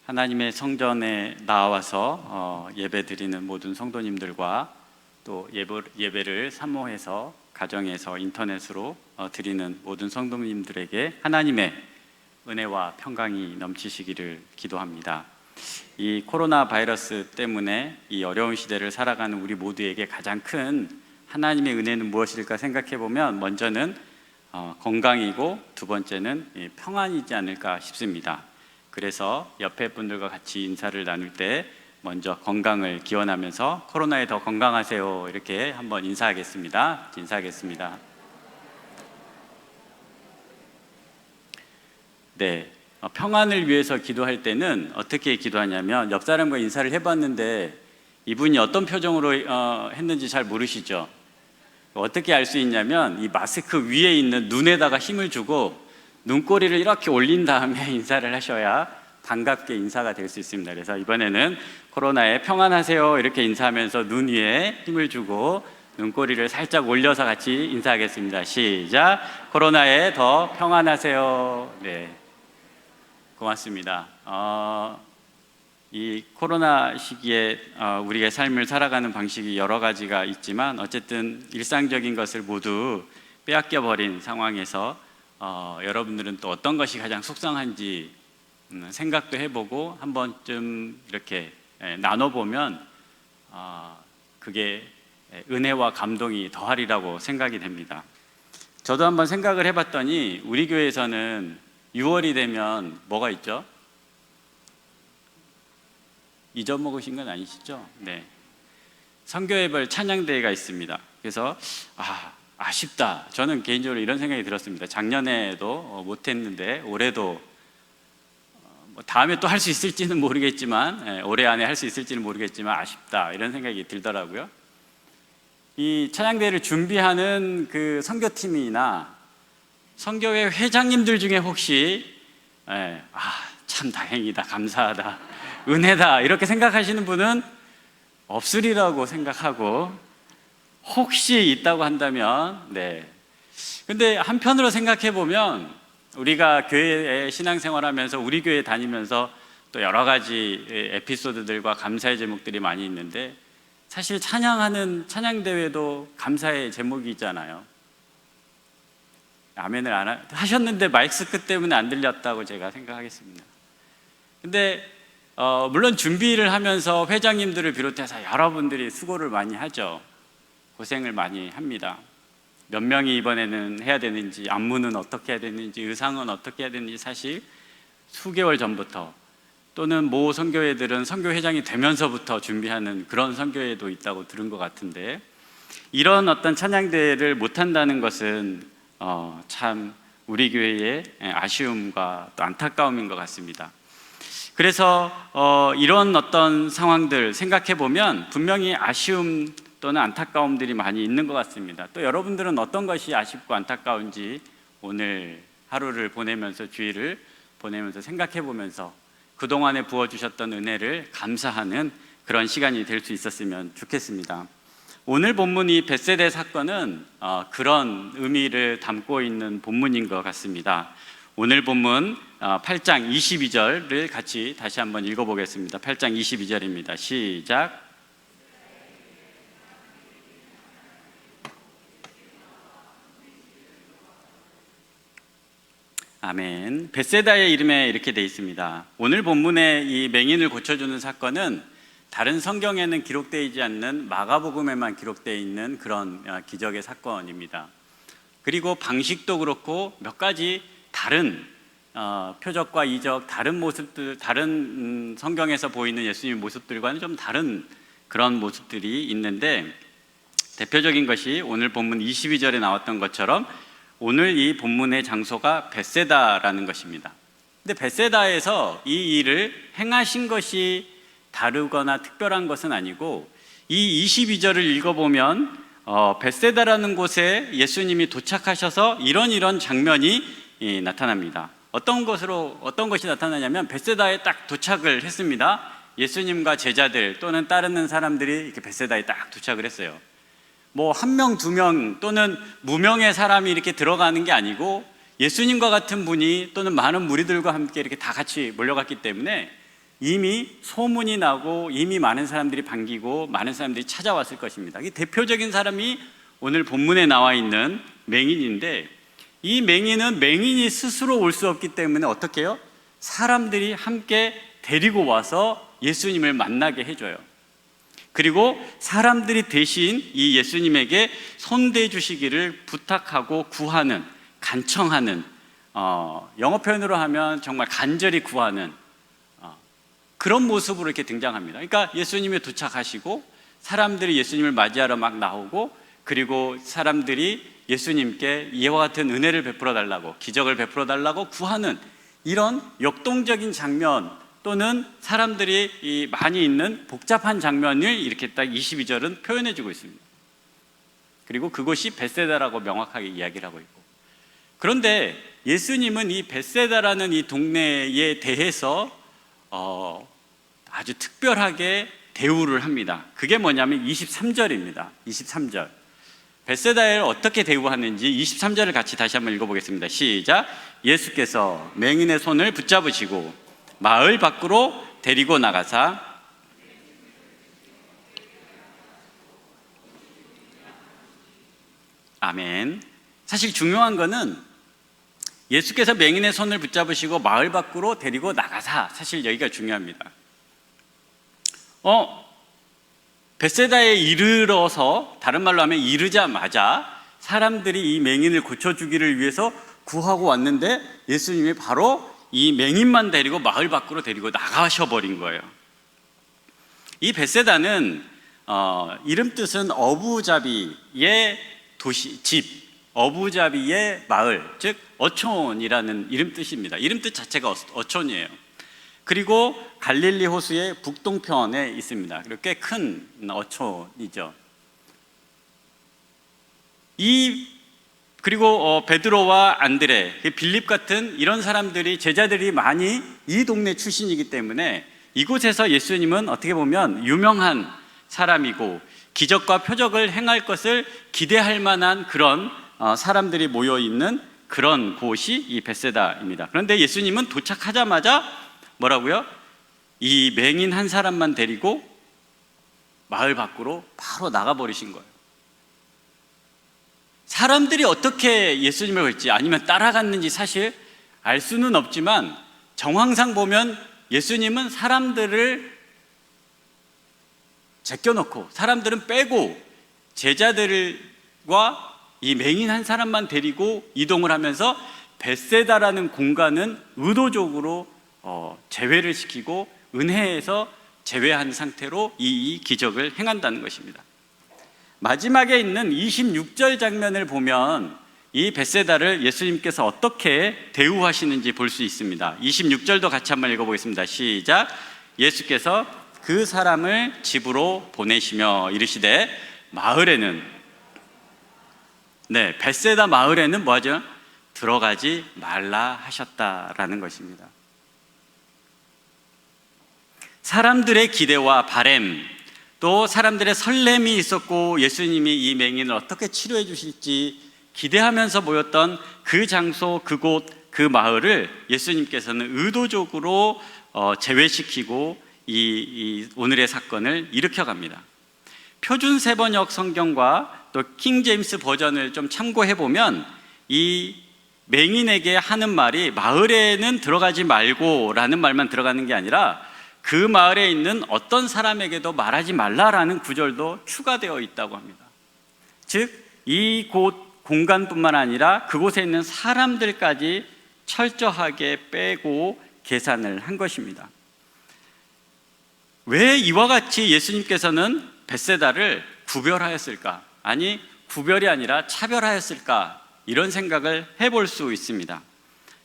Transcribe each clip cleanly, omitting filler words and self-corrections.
하나님의 성전에 나와서 예배드리는 모든 성도님들과 또 예배를 사모해서 가정에서 인터넷으로 드리는 모든 성도님들에게 하나님의 은혜와 평강이 넘치시기를 기도합니다. 이 코로나 바이러스 때문에 이 어려운 시대를 살아가는 우리 모두에게 가장 큰 하나님의 은혜는 무엇일까 생각해 보면 먼저는 건강이고 두 번째는 평안이지 않을까 싶습니다. 그래서 옆에 분들과 같이 인사를 나눌 때 먼저 건강을 기원하면서 코로나에 더 건강하세요 이렇게 한번 인사하겠습니다. 네, 평안을 위해서 기도할 때는 어떻게 기도하냐면 옆 사람과 인사를 해봤는데 이분이 어떤 표정으로 했는지 잘 모르시죠? 어떻게 알 수 있냐면 이 마스크 위에 있는 눈에다가 힘을 주고 눈꼬리를 이렇게 올린 다음에 인사를 하셔야 반갑게 인사가 될 수 있습니다. 그래서 이번에는 코로나에 평안하세요 이렇게 인사하면서 눈 위에 힘을 주고 눈꼬리를 살짝 올려서 같이 인사하겠습니다. 시작! 코로나에 더 평안하세요. 네, 고맙습니다. 이 코로나 시기에 우리의 삶을 살아가는 방식이 여러 가지가 있지만 어쨌든 일상적인 것을 모두 빼앗겨 버린 상황에서 여러분들은 또 어떤 것이 가장 속상한지 생각도 해보고 한 번쯤 이렇게 나눠보면 그게 은혜와 감동이 더하리라고 생각이 됩니다. 저도 한번 생각을 해봤더니 우리 교회에서는 6월이 되면 뭐가 있죠? 잊어먹으신 건 아니시죠? 네, 선교예배 찬양대회가 있습니다. 그래서 아쉽다. 저는 개인적으로 이런 생각이 들었습니다. 작년에도 못했는데 올해도 다음에 또 할 수 있을지는 모르겠지만 올해 안에 할 수 있을지는 모르겠지만 아쉽다 이런 생각이 들더라고요. 이 찬양대회를 준비하는 그 선교팀이나 선교회 회장님들 중에 혹시 참 다행이다, 감사하다, 은혜다 이렇게 생각하시는 분은 없으리라고 생각하고 혹시 있다고 한다면 근데 한편으로 생각해 보면 우리가 교회에 신앙생활하면서 우리 교회 다니면서 또 여러 가지 에피소드들과 감사의 제목들이 많이 있는데 사실 찬양하는 찬양대회도 감사의 제목이 있잖아요. 아멘을 안 하셨는데 마이크 때문에 안 들렸다고 제가 생각하겠습니다. 근데 물론 준비를 하면서 회장님들을 비롯해서 여러분들이 수고를 많이 하죠. 고생을 많이 합니다. 몇 명이 이번에는 해야 되는지, 안무는 어떻게 해야 되는지, 의상은 어떻게 해야 되는지 사실 수개월 전부터 또는 모 선교회들은 선교회장이 되면서부터 준비하는 그런 선교회도 있다고 들은 것 같은데 이런 어떤 찬양대회를 못한다는 것은 참 우리 교회의 아쉬움과 또 안타까움인 것 같습니다. 그래서 이런 어떤 상황들 생각해 보면 분명히 아쉬움 또는 안타까움들이 많이 있는 것 같습니다. 또 여러분들은 어떤 것이 아쉽고 안타까운지 오늘 하루를 보내면서 주일을 보내면서 생각해 보면서 그동안에 부어주셨던 은혜를 감사하는 그런 시간이 될 수 있었으면 좋겠습니다. 오늘 본문 이 벳세다 사건은 그런 의미를 담고 있는 본문인 것 같습니다. 오늘 본문 8장 22절을 같이 다시 한번 읽어보겠습니다. 8장 22절입니다. 시작! 아멘. 벳세다의 이름에 이렇게 되어 있습니다. 오늘 본문의 이 맹인을 고쳐주는 사건은 다른 성경에는 기록되어 있지 않는 마가복음에만 기록되어 있는 그런 기적의 사건입니다. 그리고 방식도 그렇고 몇 가지 다른 표적과 이적, 다른 모습들, 다른 성경에서 보이는 예수님의 모습들과는 좀 다른 그런 모습들이 있는데 대표적인 것이 오늘 본문 22절에 나왔던 것처럼 오늘 이 본문의 장소가 벳세다라는 것입니다. 근데 벳세다에서 이 일을 행하신 것이 다르거나 특별한 것은 아니고 이 22절을 읽어보면 벳세다라는 곳에 예수님이 도착하셔서 이런 장면이 나타납니다. 어떤 것이 나타나냐면 벳세다에 딱 도착을 했습니다. 예수님과 제자들 또는 따르는 사람들이 이렇게 벳세다에 딱 도착을 했어요. 뭐 한 명, 두 명 또는 무명의 사람이 이렇게 들어가는 게 아니고 예수님과 같은 분이 또는 많은 무리들과 함께 이렇게 다 같이 몰려갔기 때문에 이미 소문이 나고 이미 많은 사람들이 반기고 많은 사람들이 찾아왔을 것입니다. 이 대표적인 사람이 오늘 본문에 나와 있는 맹인인데, 이 맹인은 맹인이 스스로 올 수 없기 때문에 어떻게 해요? 사람들이 함께 데리고 와서 예수님을 만나게 해줘요. 그리고 사람들이 대신 이 예수님에게 손대 주시기를 부탁하고 구하는, 간청하는, 영어 표현으로 하면 정말 간절히 구하는 그런 모습으로 이렇게 등장합니다. 그러니까 예수님이 도착하시고 사람들이 예수님을 맞이하러 막 나오고, 그리고 사람들이 예수님께 이와 같은 은혜를 베풀어 달라고, 기적을 베풀어 달라고 구하는 이런 역동적인 장면, 또는 사람들이 많이 있는 복잡한 장면을 이렇게 딱 22절은 표현해 주고 있습니다. 그리고 그곳이 벳세다라고 명확하게 이야기를 하고 있고, 그런데 예수님은 이 벳세다라는 이 동네에 대해서 아주 특별하게 대우를 합니다. 그게 뭐냐면 23절입니다. 23절. 벳세다를 어떻게 대우하는지 23절을 같이 다시 한번 읽어보겠습니다. 시작. 예수께서 맹인의 손을 붙잡으시고 마을 밖으로 데리고 나가사, 아멘. 사실 중요한 거는 예수께서 맹인의 손을 붙잡으시고 마을 밖으로 데리고 나가사, 사실 여기가 중요합니다. 벳세다에 이르러서, 다른 말로 하면 이르자마자 사람들이 이 맹인을 고쳐주기를 위해서 구하고 왔는데 예수님이 바로 이 맹인만 데리고 마을 밖으로 데리고 나가셔버린 거예요. 이 벳세다는 이름 뜻은 어부잡이의 도시, 집, 어부잡이의 마을, 즉 어촌이라는 이름 뜻입니다. 이름 뜻 자체가 어촌이에요. 그리고 갈릴리 호수의 북동편에 있습니다. 그리고 꽤 큰 어촌이죠. 그리고 베드로와 안드레, 빌립 같은 이런 사람들이, 제자들이 많이 이 동네 출신이기 때문에 이곳에서 예수님은 어떻게 보면 유명한 사람이고 기적과 표적을 행할 것을 기대할 만한 그런 사람들이 모여있는 그런 곳이 이 벳세다입니다. 그런데 예수님은 도착하자마자 뭐라고요? 이 맹인 한 사람만 데리고 마을 밖으로 바로 나가버리신 거예요. 사람들이 어떻게 예수님을 볼지, 아니면 따라갔는지 사실 알 수는 없지만 정황상 보면 예수님은 사람들을 제껴놓고, 사람들은 빼고 제자들과 이 맹인 한 사람만 데리고 이동을 하면서 벳세다라는 공간은 의도적으로 제외를 시키고 은혜에서 제외한 상태로 이 기적을 행한다는 것입니다. 마지막에 있는 26절 장면을 보면 이 벳세다를 예수님께서 어떻게 대우하시는지 볼 수 있습니다. 26절도 같이 한번 읽어보겠습니다. 시작. 예수께서 그 사람을 집으로 보내시며 이르시되 마을에는, 벳세다 마을에는 뭐하죠? 들어가지 말라 하셨다라는 것입니다. 사람들의 기대와 바램, 또 사람들의 설렘이 있었고 예수님이 이 맹인을 어떻게 치료해 주실지 기대하면서 모였던 그 장소, 그곳, 그 마을을 예수님께서는 의도적으로 제외시키고 이 오늘의 사건을 일으켜갑니다. 표준 세번역 성경과 또 킹제임스 버전을 좀 참고해 보면 이 맹인에게 하는 말이 마을에는 들어가지 말고 라는 말만 들어가는 게 아니라 그 마을에 있는 어떤 사람에게도 말하지 말라라는 구절도 추가되어 있다고 합니다. 즉, 이곳 공간뿐만 아니라 그곳에 있는 사람들까지 철저하게 빼고 계산을 한 것입니다. 왜 이와 같이 예수님께서는 벳세다를 구별하였을까? 아니, 구별이 아니라 차별하였을까? 이런 생각을 해볼 수 있습니다.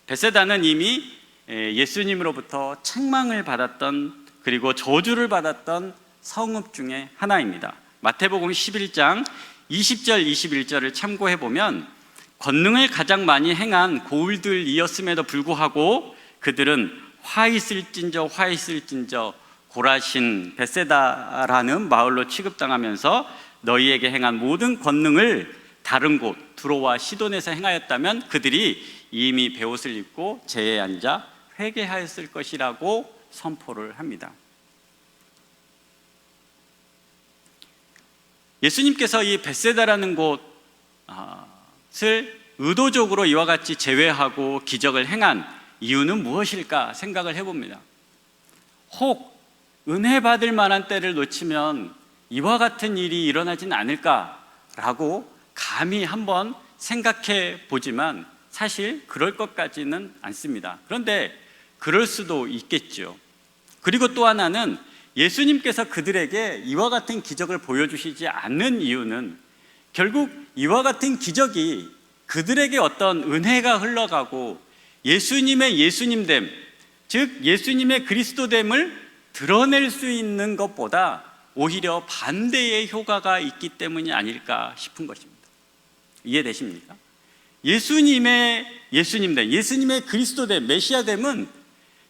벳세다는 이미 예수님으로부터 책망을 받았던, 그리고 저주를 받았던 성읍 중에 하나입니다. 마태복음 11장 20절 21절을 참고해 보면 권능을 가장 많이 행한 고울들이었음에도 불구하고 그들은 화 있을진저 고라신 벳세다라는 마을로 취급당하면서 너희에게 행한 모든 권능을 다른 곳 두로와 시돈에서 행하였다면 그들이 이미 베옷을 입고 제에 앉아 회개하였을 것이라고 선포를 합니다. 예수님께서 이 벳세다라는 곳을 의도적으로 이와 같이 제외하고 기적을 행한 이유는 무엇일까 생각을 해봅니다. 혹 은혜 받을 만한 때를 놓치면 이와 같은 일이 일어나진 않을까라고 감히 한번 생각해 보지만 사실 그럴 것 같지는 않습니다. 그런데 그럴 수도 있겠죠. 그리고 또 하나는 예수님께서 그들에게 이와 같은 기적을 보여주시지 않는 이유는 결국 이와 같은 기적이 그들에게 어떤 은혜가 흘러가고 예수님의 예수님됨, 즉 예수님의 그리스도됨을 드러낼 수 있는 것보다 오히려 반대의 효과가 있기 때문이 아닐까 싶은 것입니다. 이해되십니까? 예수님의 예수님됨, 예수님의 그리스도됨, 메시아됨은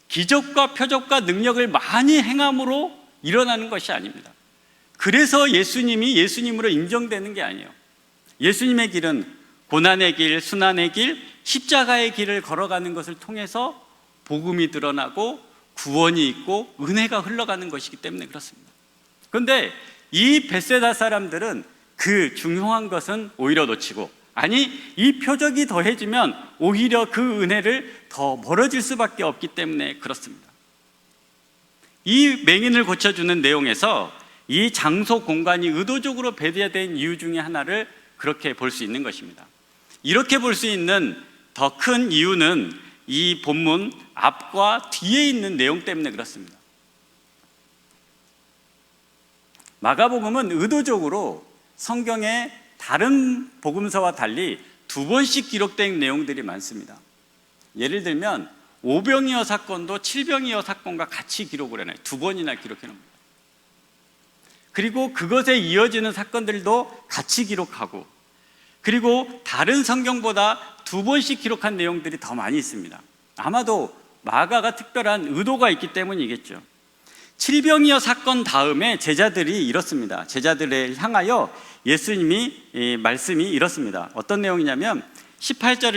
기적과 표적과 능력을 많이 행함으로 일어나는 것이 아닙니다. 그래서 예수님이 예수님으로 인정되는 게 아니에요. 예수님의 길은 고난의 길, 순환의 길, 십자가의 길을 걸어가는 것을 통해서 복음이 드러나고 구원이 있고 은혜가 흘러가는 것이기 때문에 그렇습니다. 그런데 이 벳세다 사람들은 그 중요한 것은 오히려 놓치고, 아니 이 표적이 더해지면 오히려 그 은혜를 더 멀어질 수밖에 없기 때문에 그렇습니다. 이 맹인을 고쳐주는 내용에서 이 장소 공간이 의도적으로 배제된 이유 중에 하나를 그렇게 볼 수 있는 것입니다. 이렇게 볼 수 있는 더 큰 이유는 이 본문 앞과 뒤에 있는 내용 때문에 그렇습니다. 마가복음은 의도적으로 성경의 다른 복음서와 달리 두 번씩 기록된 내용들이 많습니다. 예를 들면 오병이어 사건도 칠병이어 사건과 같이 기록을 해놔요. 두 번이나 기록해 놓습니다. 그리고 그것에 이어지는 사건들도 같이 기록하고, 그리고 다른 성경보다 두 번씩 기록한 내용들이 더 많이 있습니다. 아마도 마가가 특별한 의도가 있기 때문이겠죠. 칠병이어 사건 다음에 제자들이 이렇습니다. 제자들을 향하여 예수님이 말씀이 이렇습니다. 어떤 내용이냐면 18절을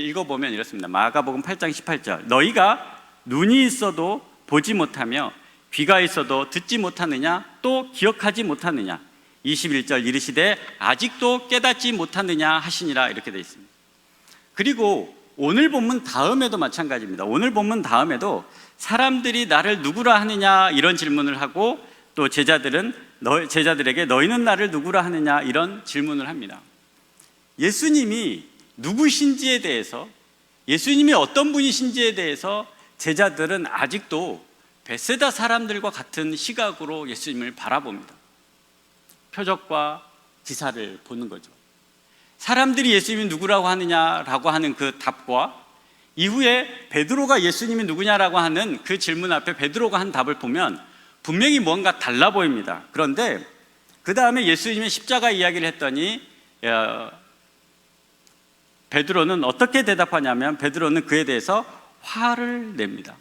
읽어보면 이렇습니다. 마가복음 8장 18절. 너희가 눈이 있어도 보지 못하며 귀가 있어도 듣지 못하느냐, 또 기억하지 못하느냐. 21절 이르시되 아직도 깨닫지 못하느냐 하시니라, 이렇게 되어 있습니다. 그리고 오늘 본문 다음에도 마찬가지입니다. 오늘 본문 다음에도 사람들이 나를 누구라 하느냐 이런 질문을 하고, 또 제자들에게 너희는 나를 누구라 하느냐 이런 질문을 합니다. 예수님이 누구신지에 대해서, 예수님이 어떤 분이신지에 대해서 제자들은 아직도 벳세다 사람들과 같은 시각으로 예수님을 바라봅니다. 표적과 기사를 보는 거죠. 사람들이 예수님이 누구라고 하느냐라고 하는 그 답과 이후에 베드로가 예수님이 누구냐라고 하는 그 질문 앞에 베드로가 한 답을 보면 분명히 뭔가 달라 보입니다. 그런데 그 다음에 예수님의 십자가 이야기를 했더니 베드로는 어떻게 대답하냐면, 베드로는 그에 대해서 화를 냅니다.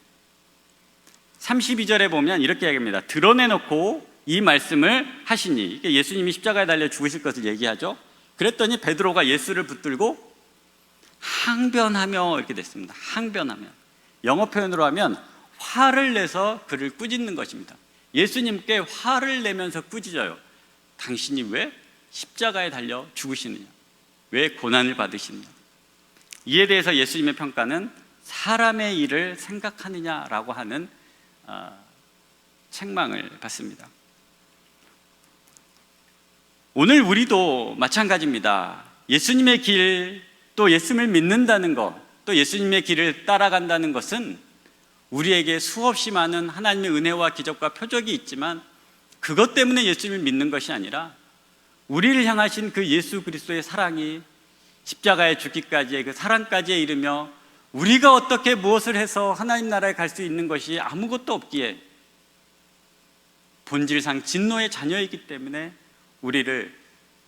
32절에 보면 이렇게 얘기합니다. 드러내놓고 이 말씀을 하시니, 예수님이 십자가에 달려 죽으실 것을 얘기하죠. 그랬더니 베드로가 예수를 붙들고 항변하며, 이렇게 됐습니다. 항변하며, 영어 표현으로 하면 화를 내서 그를 꾸짖는 것입니다. 예수님께 화를 내면서 꾸짖어요. 당신이 왜 십자가에 달려 죽으시느냐, 왜 고난을 받으시느냐. 이에 대해서 예수님의 평가는 사람의 일을 생각하느냐라고 하는 책망을 받습니다. 오늘 우리도 마찬가지입니다. 예수님의 길, 또 예수님을 믿는다는 것, 또 예수님의 길을 따라간다는 것은 우리에게 수없이 많은 하나님의 은혜와 기적과 표적이 있지만 그것 때문에 예수님을 믿는 것이 아니라 우리를 향하신 그 예수 그리스도의 사랑이 십자가에 죽기까지의 그 사랑까지에 이르며 우리가 어떻게 무엇을 해서 하나님 나라에 갈 수 있는 것이 아무것도 없기에 본질상 진노의 자녀이기 때문에 우리를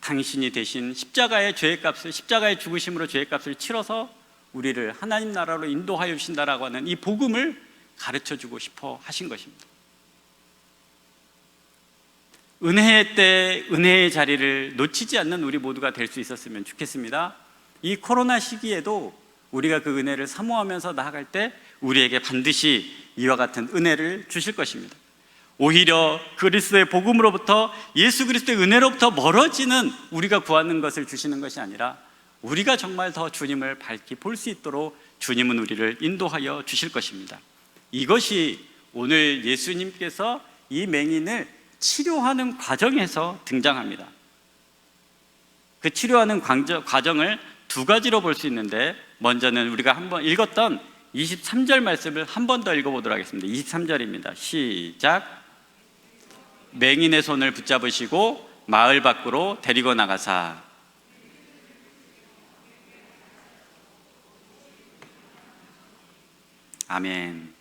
당신이 대신 십자가의 죄값을, 십자가의 죽으심으로 죄값을 치러서 우리를 하나님 나라로 인도하여 주신다라고 하는 이 복음을 가르쳐주고 싶어 하신 것입니다. 은혜의 때 은혜의 자리를 놓치지 않는 우리 모두가 될 수 있었으면 좋겠습니다. 이 코로나 시기에도 우리가 그 은혜를 사모하면서 나아갈 때 우리에게 반드시 이와 같은 은혜를 주실 것입니다. 오히려 그리스도의 복음으로부터, 예수 그리스도의 은혜로부터 멀어지는 우리가 구하는 것을 주시는 것이 아니라 우리가 정말 더 주님을 밝히 볼 수 있도록 주님은 우리를 인도하여 주실 것입니다. 이것이 오늘 예수님께서 이 맹인을 치료하는 과정에서 등장합니다. 그 치료하는 과정을 두 가지로 볼 수 있는데, 먼저는 우리가 한번 읽었던 23절 말씀을 한 번 더 읽어보도록 하겠습니다. 23절입니다. 시작. 맹인의 손을 붙잡으시고 마을 밖으로 데리고 나가사. 아멘.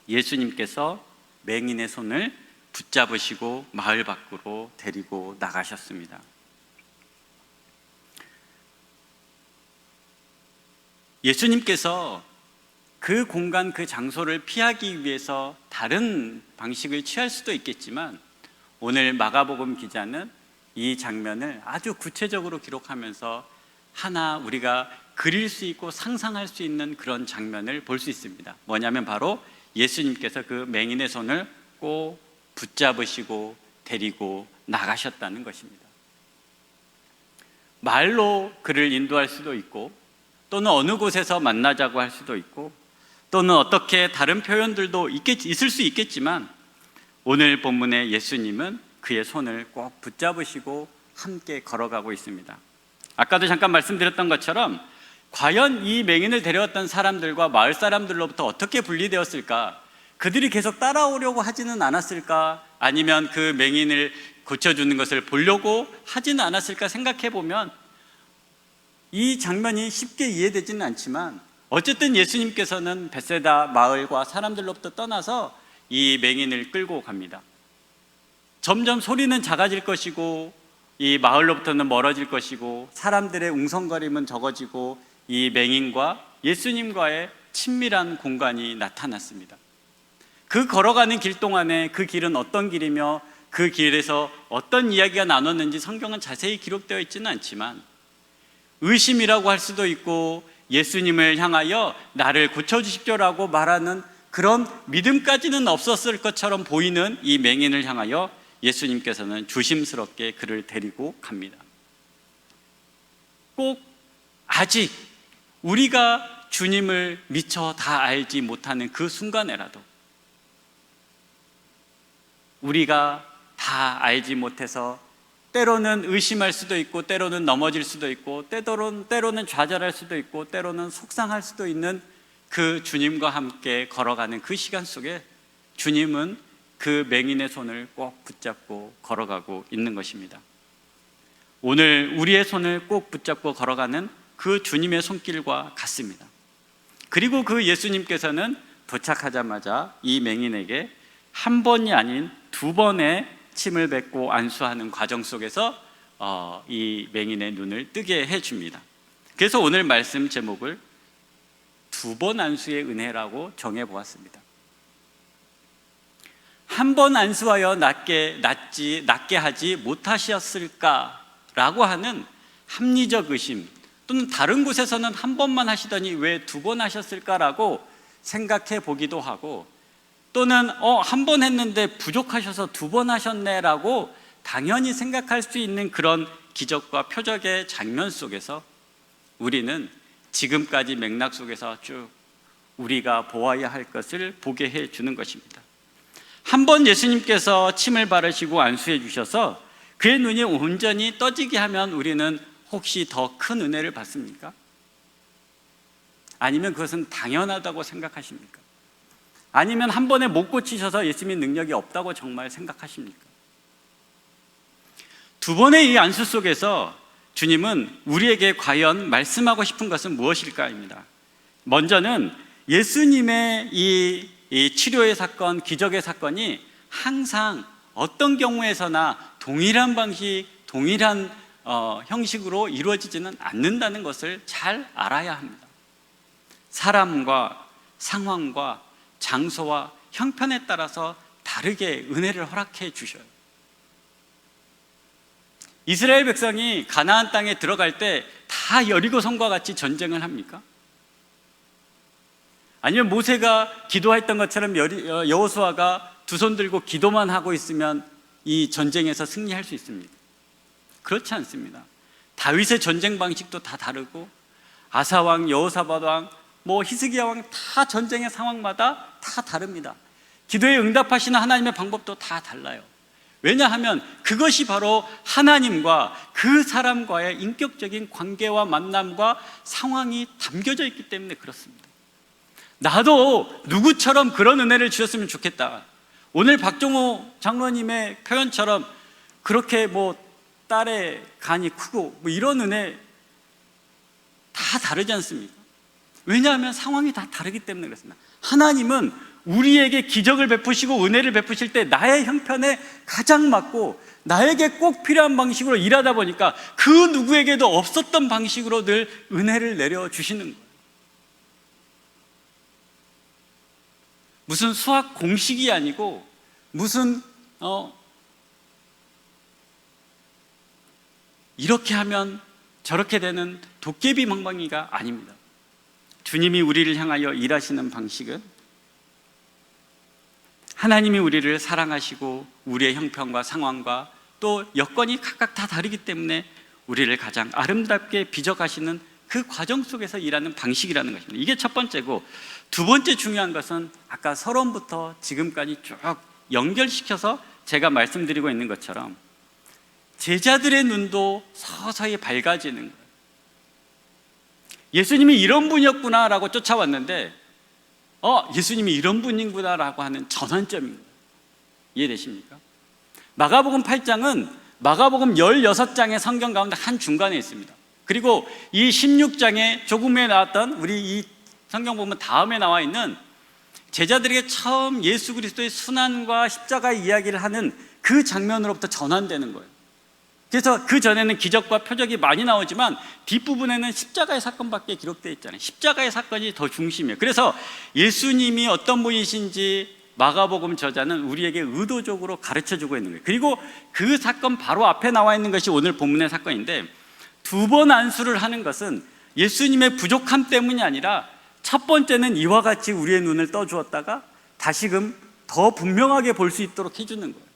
예수님께서 맹인의 손을 붙잡으시고 마을 밖으로 데리고 나가셨습니다. 예수님께서 그 공간, 그 장소를 피하기 위해서 다른 방식을 취할 수도 있겠지만, 오늘 마가복음 기자는 이 장면을 아주 구체적으로 기록하면서 하나 우리가 그릴 수 있고 상상할 수 있는 그런 장면을 볼 수 있습니다. 뭐냐면 바로 예수님께서 그 맹인의 손을 꼭 붙잡으시고 데리고 나가셨다는 것입니다. 말로 그를 인도할 수도 있고, 또는 어느 곳에서 만나자고 할 수도 있고, 또는 어떻게 다른 표현들도 있을 수 있겠지만, 오늘 본문의 예수님은 그의 손을 꼭 붙잡으시고 함께 걸어가고 있습니다. 아까도 잠깐 말씀드렸던 것처럼 과연 이 맹인을 데려왔던 사람들과 마을 사람들로부터 어떻게 분리되었을까? 그들이 계속 따라오려고 하지는 않았을까? 아니면 그 맹인을 고쳐주는 것을 보려고 하지는 않았을까 생각해 보면 이 장면이 쉽게 이해되지는 않지만, 어쨌든 예수님께서는 벳세다 마을과 사람들로부터 떠나서 이 맹인을 끌고 갑니다. 점점 소리는 작아질 것이고, 이 마을로부터는 멀어질 것이고, 사람들의 웅성거림은 적어지고, 이 맹인과 예수님과의 친밀한 공간이 나타났습니다. 그 걸어가는 길 동안에 그 길은 어떤 길이며 그 길에서 어떤 이야기가 나눴는지 성경은 자세히 기록되어 있지는 않지만, 의심이라고 할 수도 있고, 예수님을 향하여 나를 고쳐주십시오라고 말하는 그런 믿음까지는 없었을 것처럼 보이는 이 맹인을 향하여 예수님께서는 조심스럽게 그를 데리고 갑니다. 꼭 아직 우리가 주님을 미처 다 알지 못하는 그 순간에라도, 우리가 다 알지 못해서 때로는 의심할 수도 있고, 때로는 넘어질 수도 있고, 때로는 좌절할 수도 있고, 때로는 속상할 수도 있는 그 주님과 함께 걸어가는 그 시간 속에 주님은 그 맹인의 손을 꼭 붙잡고 걸어가고 있는 것입니다. 오늘 우리의 손을 꼭 붙잡고 걸어가는 그 주님의 손길과 같습니다. 그리고 그 예수님께서는 도착하자마자 이 맹인에게 한 번이 아닌 두 번의 침을 뱉고 안수하는 과정 속에서 이 맹인의 눈을 뜨게 해줍니다. 그래서 오늘 말씀 제목을 두 번 안수의 은혜라고 정해보았습니다. 한 번 안수하여 낫게 하지 못하셨을까라고 하는 합리적 의심, 또는 다른 곳에서는 한 번만 하시더니 왜 두 번 하셨을까라고 생각해 보기도 하고, 또는 한 번 했는데 부족하셔서 두 번 하셨네라고 당연히 생각할 수 있는 그런 기적과 표적의 장면 속에서 우리는 지금까지 맥락 속에서 쭉 우리가 보아야 할 것을 보게 해주는 것입니다. 한 번 예수님께서 침을 바르시고 안수해 주셔서 그의 눈이 온전히 떠지게 하면 우리는 혹시 더 큰 은혜를 받습니까? 아니면 그것은 당연하다고 생각하십니까? 아니면 한 번에 못 고치셔서 예수님의 능력이 없다고 정말 생각하십니까? 두 번의 이 안수 속에서 주님은 우리에게 과연 말씀하고 싶은 것은 무엇일까입니다. 먼저는 예수님의 이 치료의 사건, 기적의 사건이 항상 어떤 경우에서나 동일한 방식, 동일한 형식으로 이루어지지는 않는다는 것을 잘 알아야 합니다. 사람과 상황과 장소와 형편에 따라서 다르게 은혜를 허락해 주셔요. 이스라엘 백성이 가나안 땅에 들어갈 때 다 여리고 성과 같이 전쟁을 합니까? 아니면 모세가 기도했던 것처럼 여호수아가 두 손 들고 기도만 하고 있으면 이 전쟁에서 승리할 수 있습니까? 그렇지 않습니다. 다윗의 전쟁 방식도 다 다르고 아사왕, 여호사밧 왕, 히스기야 왕 다 전쟁의 상황마다 다 다릅니다. 기도에 응답하시는 하나님의 방법도 다 달라요. 왜냐하면 그것이 바로 하나님과 그 사람과의 인격적인 관계와 만남과 상황이 담겨져 있기 때문에 그렇습니다. 나도 누구처럼 그런 은혜를 주셨으면 좋겠다. 오늘 박종호 장로님의 표현처럼 그렇게 딸의 간이 크고 이런 은혜 다 다르지 않습니까? 왜냐하면 상황이 다 다르기 때문에 그렇습니다. 하나님은 우리에게 기적을 베푸시고 은혜를 베푸실 때 나의 형편에 가장 맞고 나에게 꼭 필요한 방식으로 일하다 보니까 그 누구에게도 없었던 방식으로 늘 은혜를 내려주시는 거예요. 무슨 수학 공식이 아니고 무슨 이렇게 하면 저렇게 되는 도깨비 방망이가 아닙니다. 주님이 우리를 향하여 일하시는 방식은 하나님이 우리를 사랑하시고 우리의 형편과 상황과 또 여건이 각각 다 다르기 때문에 우리를 가장 아름답게 빚어가시는 그 과정 속에서 일하는 방식이라는 것입니다. 이게 첫 번째고, 두 번째 중요한 것은 아까 서론부터 지금까지 쭉 연결시켜서 제가 말씀드리고 있는 것처럼 제자들의 눈도 서서히 밝아지는 거예요. 예수님이 이런 분이었구나라고 쫓아왔는데 예수님이 이런 분이구나라고 하는 전환점입니다. 이해되십니까? 마가복음 8장은 마가복음 16장의 성경 가운데 한 중간에 있습니다. 그리고 이 16장에 조금 후에 나왔던 우리 이 성경 보면 다음에 나와 있는 제자들에게 처음 예수 그리스도의 순환과 십자가의 이야기를 하는 그 장면으로부터 전환되는 거예요. 그래서 그 전에는 기적과 표적이 많이 나오지만 뒷부분에는 십자가의 사건밖에 기록되어 있잖아요. 십자가의 사건이 더 중심이에요. 그래서 예수님이 어떤 분이신지 마가복음 저자는 우리에게 의도적으로 가르쳐주고 있는 거예요. 그리고 그 사건 바로 앞에 나와 있는 것이 오늘 본문의 사건인데, 두 번 안수를 하는 것은 예수님의 부족함 때문이 아니라 첫 번째는 이와 같이 우리의 눈을 떠주었다가 다시금 더 분명하게 볼 수 있도록 해주는 거예요.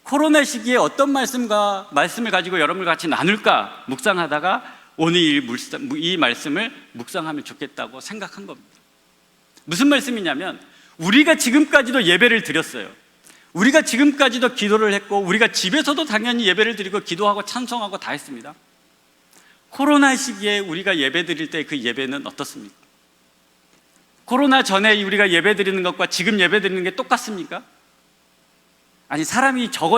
코로나 시기에 어떤 말씀을 가지고 여러분과 같이 나눌까 묵상하다가 오늘 이 말씀을 묵상하면 좋겠다고 생각한 겁니다. 무슨 말씀이냐면, 우리가 지금까지도 예배를 드렸어요. 우리가 지금까지도 기도를 했고 우리가 집에서도 당연히 예배를 드리고 기도하고 찬송하고 다 했습니다. 코로나 시기에 우리가 예배 드릴 때 그 예배는 어떻습니까? 코로나 전에 우리가 예배 드리는 것과 지금 예배 드리는 게 똑같습니까? 아니,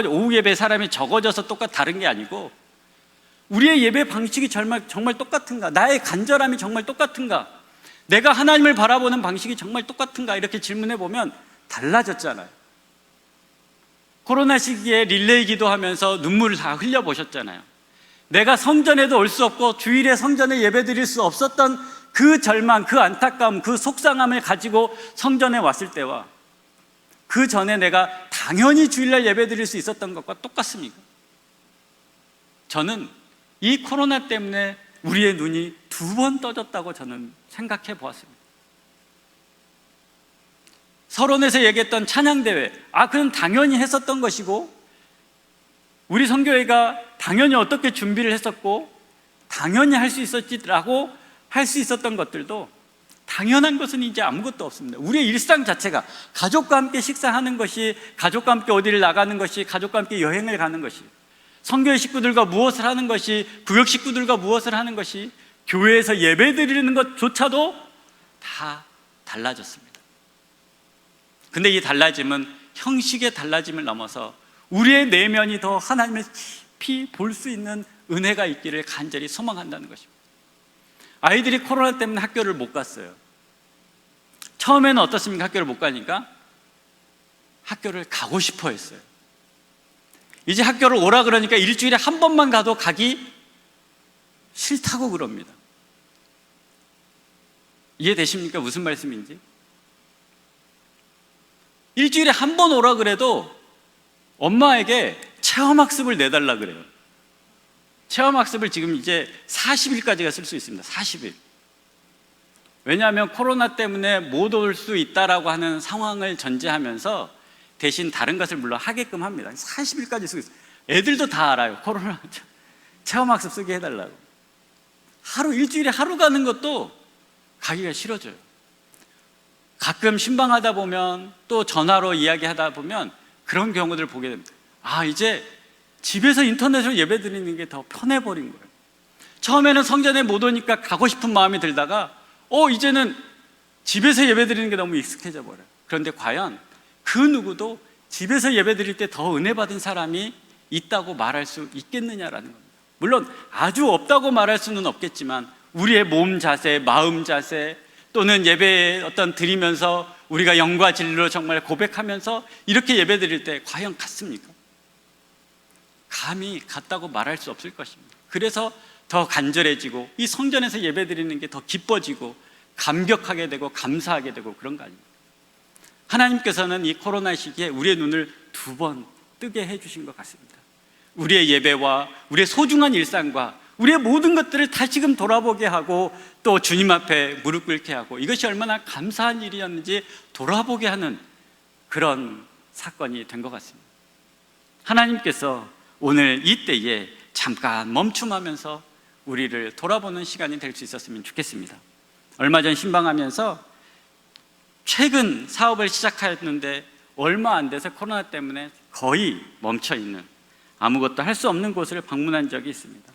오후 예배 사람이 적어져서 다른 게 아니고 우리의 예배 방식이 정말 똑같은가? 나의 간절함이 정말 똑같은가? 내가 하나님을 바라보는 방식이 정말 똑같은가? 이렇게 질문해 보면 달라졌잖아요. 코로나 시기에 릴레이 기도하면서 눈물을 다 흘려보셨잖아요. 내가 성전에도 올 수 없고 주일에 성전에 예배 드릴 수 없었던 그 절망, 그 안타까움, 그 속상함을 가지고 성전에 왔을 때와 그 전에 내가 당연히 주일날 예배 드릴 수 있었던 것과 똑같습니까? 저는 이 코로나 때문에 우리의 눈이 두 번 떠졌다고 저는 생각해 보았습니다. 서론에서 얘기했던 찬양대회, 그건 당연히 했었던 것이고 우리 선교회가 당연히 어떻게 준비를 했었고 당연히 할 수 있었지라고 할 수 있었던 것들도 당연한 것은 이제 아무것도 없습니다. 우리의 일상 자체가 가족과 함께 식사하는 것이, 가족과 함께 어디를 나가는 것이, 가족과 함께 여행을 가는 것이, 선교회 식구들과 무엇을 하는 것이, 구역 식구들과 무엇을 하는 것이, 교회에서 예배 드리는 것조차도 다 달라졌습니다. 근데 이 달라짐은 형식의 달라짐을 넘어서 우리의 내면이 더 하나님을 깊이 볼 수 있는 은혜가 있기를 간절히 소망한다는 것입니다. 아이들이 코로나 때문에 학교를 못 갔어요. 처음에는 어떻습니까? 학교를 못 가니까 학교를 가고 싶어 했어요. 이제 학교를 오라 그러니까 일주일에 한 번만 가도 가기 싫다고 그럽니다. 이해되십니까? 무슨 말씀인지? 일주일에 한 번 오라 그래도 엄마에게 체험학습을 내달라 그래요. 체험학습을 지금 이제 40일까지가 쓸 수 있습니다. 40일. 왜냐하면 코로나 때문에 못 올 수 있다라고 하는 상황을 전제하면서 대신 다른 것을 물론 하게끔 합니다. 40일까지 쓰고 있어요. 애들도 다 알아요. 코로나 체험학습 쓰게 해달라고. 일주일에 하루 가는 것도 가기가 싫어져요. 가끔 신방하다 보면 또 전화로 이야기하다 보면 그런 경우들을 보게 됩니다. 이제 집에서 인터넷으로 예배 드리는 게 더 편해버린 거예요. 처음에는 성전에 못 오니까 가고 싶은 마음이 들다가 이제는 집에서 예배 드리는 게 너무 익숙해져 버려요. 그런데 과연 그 누구도 집에서 예배 드릴 때 더 은혜 받은 사람이 있다고 말할 수 있겠느냐라는 겁니다. 물론 아주 없다고 말할 수는 없겠지만 우리의 몸 자세, 마음 자세 또는 예배에 드리면서 우리가 영과 진리로 정말 고백하면서 이렇게 예배 드릴 때 과연 같습니까? 감히 같다고 말할 수 없을 것입니다. 그래서 더 간절해지고 이 성전에서 예배 드리는 게 더 기뻐지고 감격하게 되고 감사하게 되고 그런 거 아닙니까? 하나님께서는 이 코로나 시기에 우리의 눈을 2번 뜨게 해주신 것 같습니다. 우리의 예배와 우리의 소중한 일상과 우리의 모든 것들을 다시금 돌아보게 하고 또 주님 앞에 무릎 꿇게 하고 이것이 얼마나 감사한 일이었는지 돌아보게 하는 그런 사건이 된 것 같습니다. 하나님께서 오늘 이때에 잠깐 멈춤하면서 우리를 돌아보는 시간이 될 수 있었으면 좋겠습니다. 얼마 전 신방하면서 최근 사업을 시작하였는데 얼마 안 돼서 코로나 때문에 거의 멈춰있는, 아무것도 할 수 없는 곳을 방문한 적이 있습니다.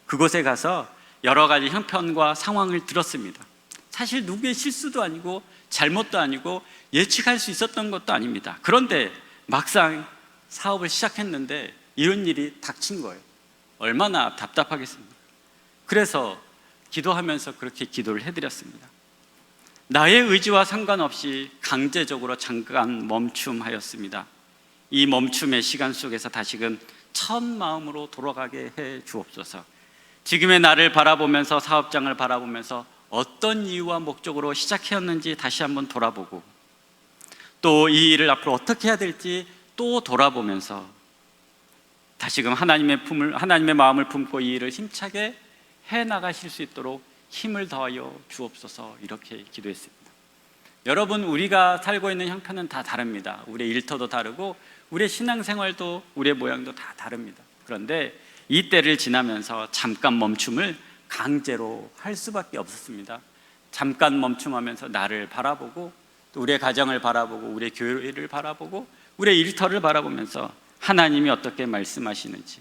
그곳에 가서 여러 가지 형편과 상황을 들었습니다. 사실 누구의 실수도 아니고 잘못도 아니고 예측할 수 있었던 것도 아닙니다. 그런데 막상 사업을 시작했는데 이런 일이 닥친 거예요. 얼마나 답답하겠습니까? 그래서 기도하면서 그렇게 기도를 해드렸습니다. 나의 의지와 상관없이 강제적으로 잠깐 멈춤하였습니다. 이 멈춤의 시간 속에서 다시금 첫 마음으로 돌아가게 해 주옵소서. 지금의 나를 바라보면서 사업장을 바라보면서 어떤 이유와 목적으로 시작했는지 다시 한번 돌아보고 또 이 일을 앞으로 어떻게 해야 될지 또 돌아보면서 다시금 하나님의 마음을 품고 이 일을 힘차게 해나가실 수 있도록 힘을 더하여 주옵소서. 이렇게 기도했습니다. 여러분, 우리가 살고 있는 형편은 다 다릅니다. 우리의 일터도 다르고 우리의 신앙생활도 우리의 모양도 다 다릅니다. 그런데 이 때를 지나면서 잠깐 멈춤을 강제로 할 수밖에 없었습니다. 잠깐 멈춤하면서 나를 바라보고 또 우리의 가정을 바라보고 우리의 교회를 바라보고 우리의 일터를 바라보면서 하나님이 어떻게 말씀하시는지,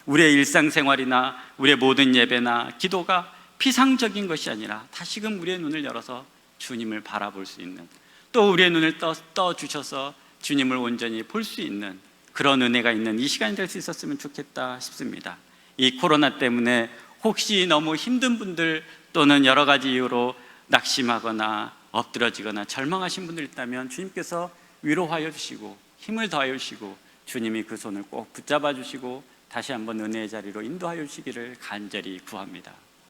우리의 일상생활이나 우리의 모든 예배나 기도가 피상적인 것이 아니라 다시금 우리의 눈을 열어서 주님을 바라볼 수 있는, 또 우리의 눈을 떠주셔서 주님을 온전히 볼 수 있는 그런 은혜가 있는 이 시간이 될 수 있었으면 좋겠다 싶습니다. 이 코로나 때문에 혹시 너무 힘든 분들 또는 여러 가지 이유로 낙심하거나 엎드러지거나 절망하신 분들 있다면 주님께서 위로하여 주시고 힘을 더하여 주시고 주님이 그 손을 꼭 붙잡아 주시고 다시 한번 은혜의 자리로 인도하여 주시기를 간절히 구합니다.